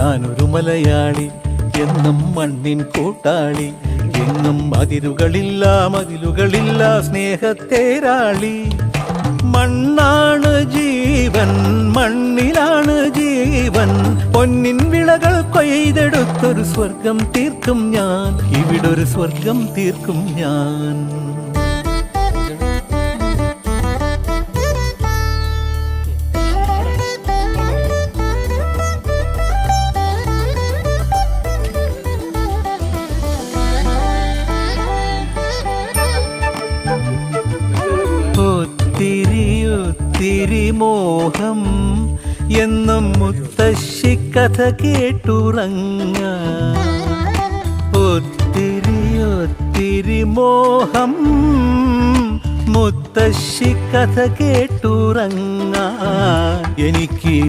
ഞാനൊരു മലയാളി എന്നും മണ്ണിൻ കൂട്ടാളി, എങ്ങും അതിരുകളില്ല മതിലുകളില്ല സ്നേഹത്തേരാളി. മണ്ണാണ് ജീവൻ, മണ്ണിലാണ് ജീവൻ, പൊന്നിൻ വിളകൾ കൊയ്തെടുത്തൊരു സ്വർഗം തീർക്കും ഞാൻ, ഇവിടൊരു സ്വർഗം തീർക്കും ഞാൻ. ഒത്തിരി മോഹം എന്നും മുത്തശ്ശി കഥ കേട്ടുറങ്ങാൻ, ഒത്തിരി മോഹം മുത്തശ്ശി കഥ കേട്ടുറങ്ങാൻ. എനിക്ക്